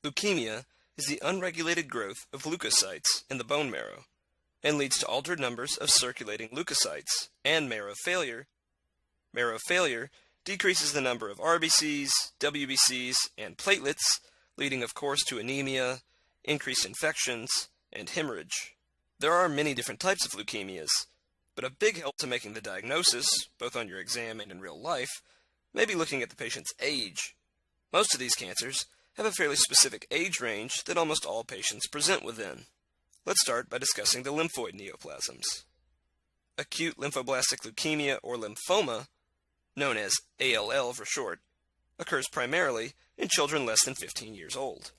Leukemia is the unregulated growth of leukocytes in the bone marrow and leads to altered numbers of circulating leukocytes and marrow failure. Marrow failure decreases the number of RBCs, WBCs, and platelets, leading of course to anemia, increased infections, and hemorrhage. There are many different types of leukemias, but a big help to making the diagnosis, both on your exam and in real life, may be looking at the patient's age. Most of these cancers have a fairly specific age range that almost all patients present within. Let's start by discussing the lymphoid neoplasms. Acute lymphoblastic leukemia or lymphoma, known as ALL for short, occurs primarily in children less than 15 years old.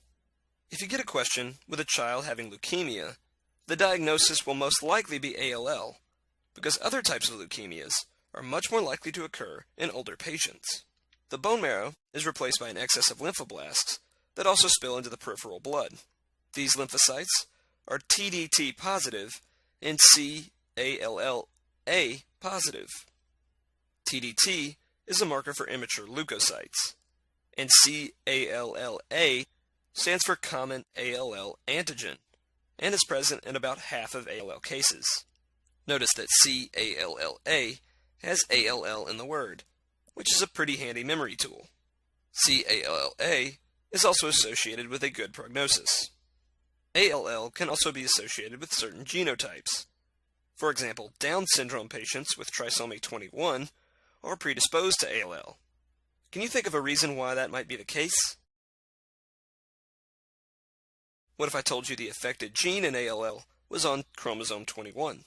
If you get a question with a child having leukemia, the diagnosis will most likely be ALL, because other types of leukemias are much more likely to occur in older patients. The bone marrow is replaced by an excess of lymphoblasts that also spill into the peripheral blood. These lymphocytes are TDT positive and CALLA positive. TDT is a marker for immature leukocytes, and CALLA stands for common ALL antigen and is present in about half of ALL cases. Notice that CALLA has ALL in the word, which is a pretty handy memory tool. CALLA is also associated with a good prognosis. ALL can also be associated with certain genotypes. For example, Down syndrome patients with trisomy 21 are predisposed to ALL. Can you think of a reason why that might be the case? What if I told you the affected gene in ALL was on chromosome 21?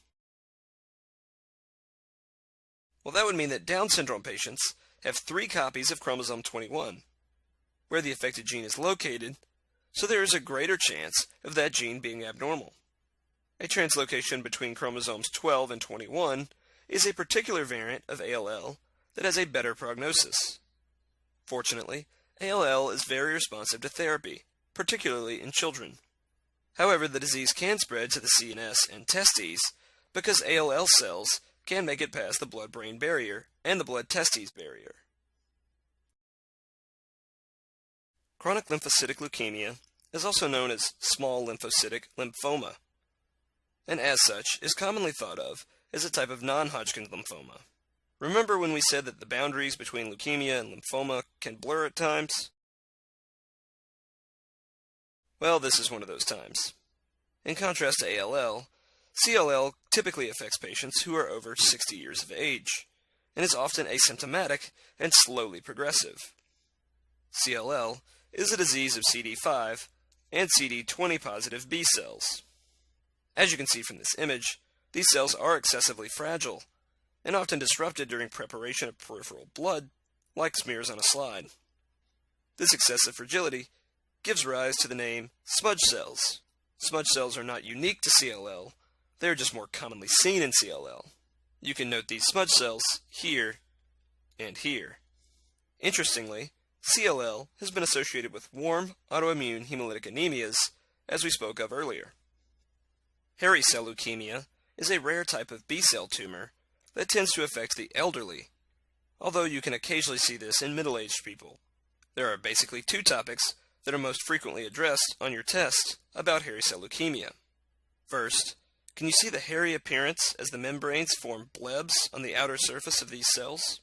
Well, that would mean that Down syndrome patients have 3 copies of chromosome 21, where the affected gene is located, so there is a greater chance of that gene being abnormal. A translocation between chromosomes 12 and 21 is a particular variant of ALL that has a better prognosis. Fortunately, ALL is very responsive to therapy, particularly in children. However, the disease can spread to the CNS and testes because ALL cells can make it past the blood-brain barrier and the blood-testes barrier. Chronic lymphocytic leukemia is also known as small lymphocytic lymphoma, and as such is commonly thought of as a type of non-Hodgkin's lymphoma. Remember when we said that the boundaries between leukemia and lymphoma can blur at times? Well, this is one of those times. In contrast to ALL, CLL typically affects patients who are over 60 years of age, and is often asymptomatic and slowly progressive. CLL is a disease of CD5 and CD20 positive B cells. As you can see from this image, these cells are excessively fragile and often disrupted during preparation of peripheral blood, like smears on a slide. This excessive fragility gives rise to the name smudge cells. Smudge cells are not unique to CLL, they are just more commonly seen in CLL. You can note these smudge cells here and here. Interestingly, CLL has been associated with warm autoimmune hemolytic anemias, as we spoke of earlier. Hairy cell leukemia is a rare type of B-cell tumor that tends to affect the elderly, although you can occasionally see this in middle-aged people. There are basically 2 topics that are most frequently addressed on your test about hairy cell leukemia. First, can you see the hairy appearance as the membranes form blebs on the outer surface of these cells?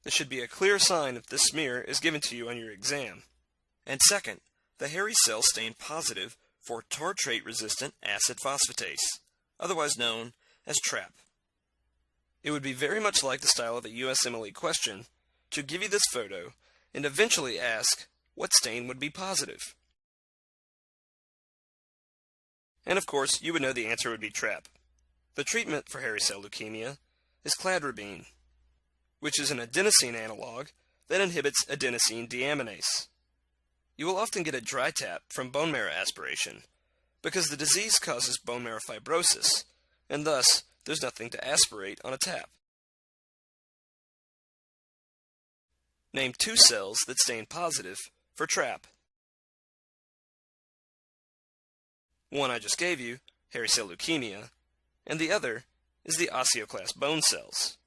This should be a clear sign if this smear is given to you on your exam. And second, the hairy cells stain positive for tartrate-resistant acid phosphatase, otherwise known as TRAP. It would be very much like the style of a USMLE question to give you this photo and eventually ask what stain would be positive. And of course, you would know the answer would be TRAP. The treatment for hairy cell leukemia is cladribine, which is an adenosine analog that inhibits adenosine deaminase. You will often get a dry tap from bone marrow aspiration because the disease causes bone marrow fibrosis, and thus there's nothing to aspirate on a tap. Name 2 cells that stain positive for TRAP. One I just gave you, hairy cell leukemia, and the other is the osteoclast bone cells.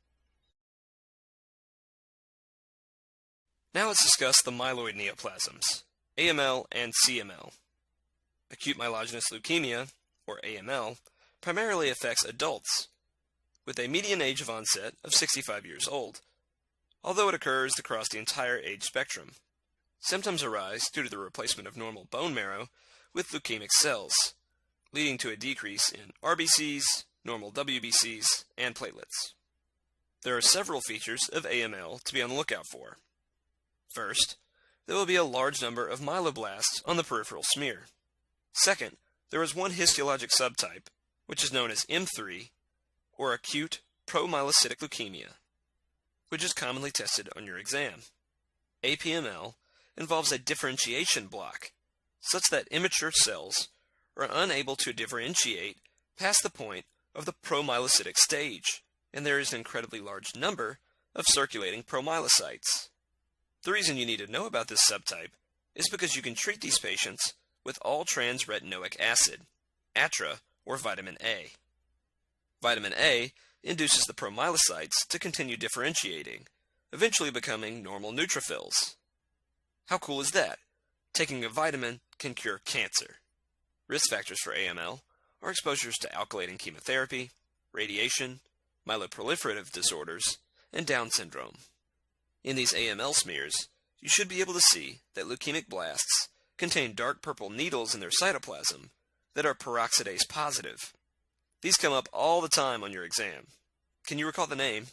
Now let's discuss the myeloid neoplasms, AML and CML. Acute myelogenous leukemia, or AML, primarily affects adults, with a median age of onset of 65 years old, although it occurs across the entire age spectrum. Symptoms arise due to the replacement of normal bone marrow with leukemic cells, leading to a decrease in RBCs, normal WBCs, and platelets. There are several features of AML to be on the lookout for. First, there will be a large number of myeloblasts on the peripheral smear. Second, there is one histologic subtype, which is known as M3, or acute promyelocytic leukemia, which is commonly tested on your exam. APML involves a differentiation block, such that immature cells are unable to differentiate past the point of the promyelocytic stage, and there is an incredibly large number of circulating promyelocytes. The reason you need to know about this subtype is because you can treat these patients with all-trans retinoic acid, ATRA, or vitamin A. Vitamin A induces the promyelocytes to continue differentiating, eventually becoming normal neutrophils. How cool is that? Taking a vitamin can cure cancer. Risk factors for AML are exposures to alkylating chemotherapy, radiation, myeloproliferative disorders, and Down syndrome. In these AML smears, you should be able to see that leukemic blasts contain dark purple needles in their cytoplasm that are peroxidase positive. These come up all the time on your exam. Can you recall the name?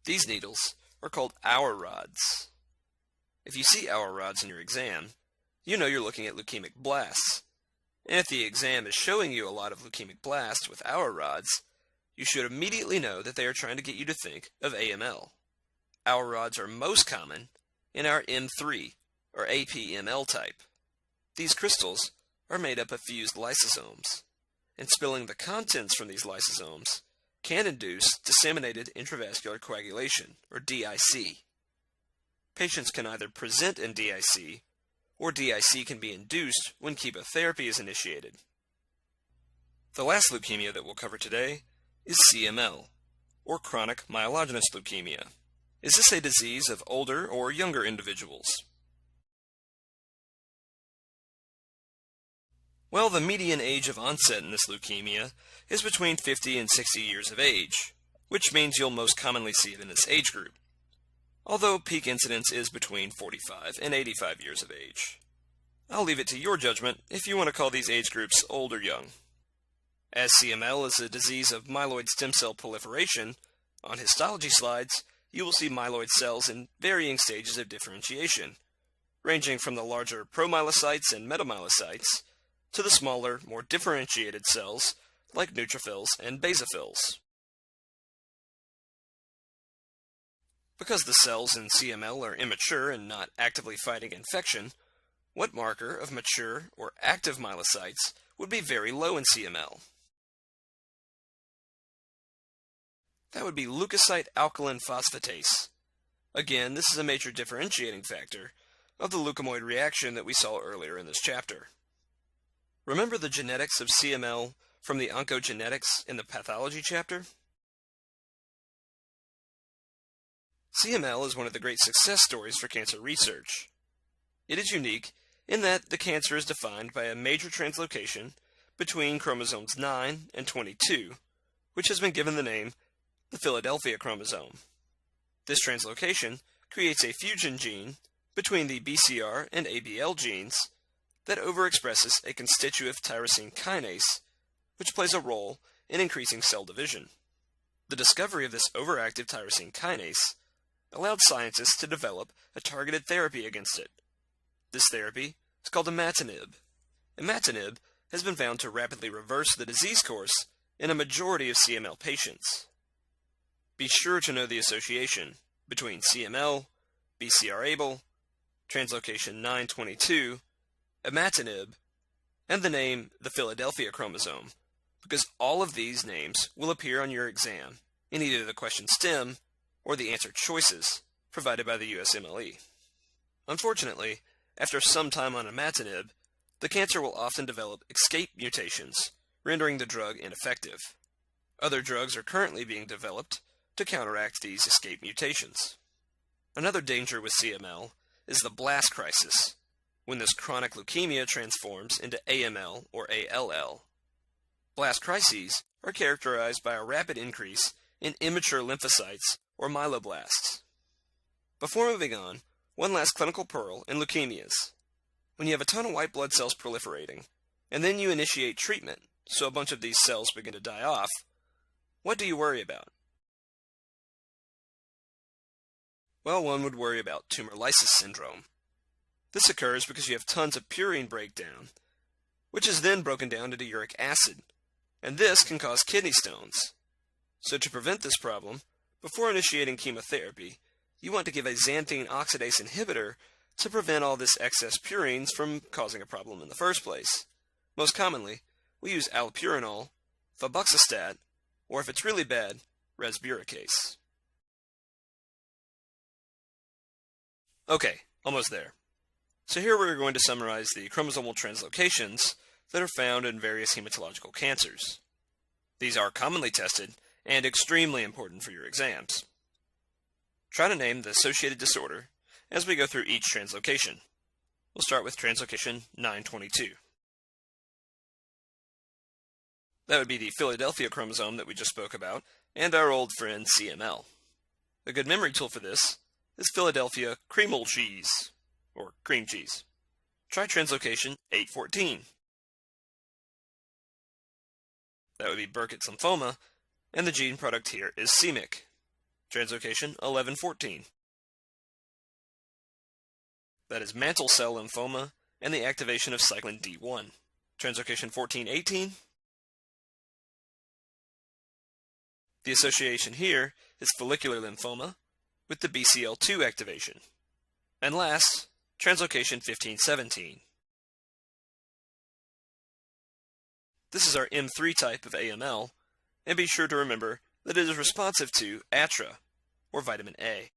These needles are called hour rods. If you see hour rods in your exam, you know you're looking at leukemic blasts. And if the exam is showing you a lot of leukemic blasts with hour rods, you should immediately know that they are trying to get you to think of AML. Hour rods are most common in our M3, or APML type. These crystals are made up of fused lysosomes, and spilling the contents from these lysosomes can induce disseminated intravascular coagulation, or DIC. Patients can either present in DIC, or DIC can be induced when chemotherapy is initiated. The last leukemia that we'll cover today is CML, or chronic myelogenous leukemia. Is this a disease of older or younger individuals? Well, the median age of onset in this leukemia is between 50 and 60 years of age, which means you'll most commonly see it in this age group, although peak incidence is between 45 and 85 years of age. I'll leave it to your judgment if you want to call these age groups old or young. As CML is a disease of myeloid stem cell proliferation, on histology slides, you will see myeloid cells in varying stages of differentiation, ranging from the larger promyelocytes and metamyelocytes to the smaller, more differentiated cells like neutrophils and basophils. Because the cells in CML are immature and not actively fighting infection, what marker of mature or active myelocytes would be very low in CML? That would be leukocyte alkaline phosphatase. Again, this is a major differentiating factor of the leukemoid reaction that we saw earlier in this chapter. Remember the genetics of CML from the oncogenetics in the pathology chapter? CML is one of the great success stories for cancer research. It is unique in that the cancer is defined by a major translocation between chromosomes 9 and 22, which has been given the name the Philadelphia chromosome. This translocation creates a fusion gene between the BCR and ABL genes that overexpresses a constitutive tyrosine kinase, which plays a role in increasing cell division. The discovery of this overactive tyrosine kinase allowed scientists to develop a targeted therapy against it. This therapy is called imatinib. Imatinib has been found to rapidly reverse the disease course in a majority of CML patients. Be sure to know the association between CML, BCR-ABL, translocation 922, imatinib, and the name the Philadelphia chromosome, because all of these names will appear on your exam in either the question stem or the answer choices provided by the USMLE. Unfortunately, after some time on imatinib, the cancer will often develop escape mutations, rendering the drug ineffective. Other drugs are currently being developed to counteract these escape mutations. Another danger with CML is the blast crisis, when this chronic leukemia transforms into AML or ALL. Blast crises are characterized by a rapid increase in immature lymphocytes or myeloblasts. Before moving on, one last clinical pearl in leukemias. When you have a ton of white blood cells proliferating, and then you initiate treatment, so a bunch of these cells begin to die off, what do you worry about? Well, one would worry about tumor lysis syndrome. This occurs because you have tons of purine breakdown, which is then broken down into uric acid, and this can cause kidney stones. So to prevent this problem, before initiating chemotherapy, you want to give a xanthine oxidase inhibitor to prevent all this excess purines from causing a problem in the first place. Most commonly, we use allopurinol, febuxostat, or if it's really bad, resburicase. Okay, almost there. So here we're going to summarize the chromosomal translocations that are found in various hematological cancers. These are commonly tested and extremely important for your exams. Try to name the associated disorder as we go through each translocation. We'll start with translocation 922. That would be the Philadelphia chromosome that we just spoke about, and our old friend CML. A good memory tool for this is Philadelphia creamel cheese, or cream cheese. Try translocation 814. That would be Burkitt's lymphoma, and the gene product here is c-Myc. Translocation 1114. That is mantle cell lymphoma and the activation of cyclin D1. Translocation 1418. The association here is follicular lymphoma with the BCL2 activation. And last, translocation 1517. This is our M3 type of AML, and be sure to remember that it is responsive to ATRA, or vitamin A.